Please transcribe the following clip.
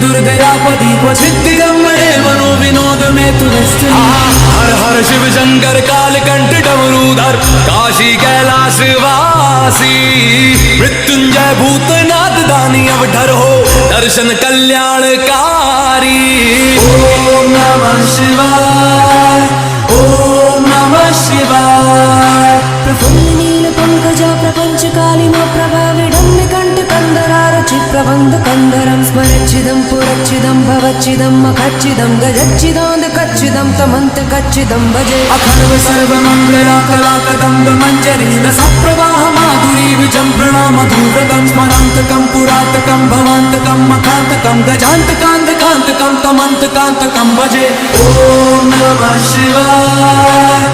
दुर्दयापदीपछिद्दिरं महे मनो विनोद में तु हर हर शिव शंकर कालकंठ डमरूधर काशी कैलाश वासी मृत्युंजय भूतनाथ दानी अवधर हो दर्शन कल्याणकारी। ओम नमः शिवाय ओम नमः शिवाय। प्रफुल्ल नील पंकजा प्रपंच कालिमा प्रभा विडम्बि कंठ कंदरारचि प्रबंध कंदरं स्मरच्चिदं पुरच्चिदं भवच्चिदं मखच्चिदं गजच्चिदांद कच्चिदं तमंत कच्चिदं भजे। अखर्व सर्व मंगला कलाकदंब मंजरी रसप्रवाह माधुरी विजंभृणा मधुव्रतं स्मरांतकं पुरातकं भवांतकं मखांतकं गजांतकांतकांतकं तमंतकांतकं भजे। ओम नमः शिवाय।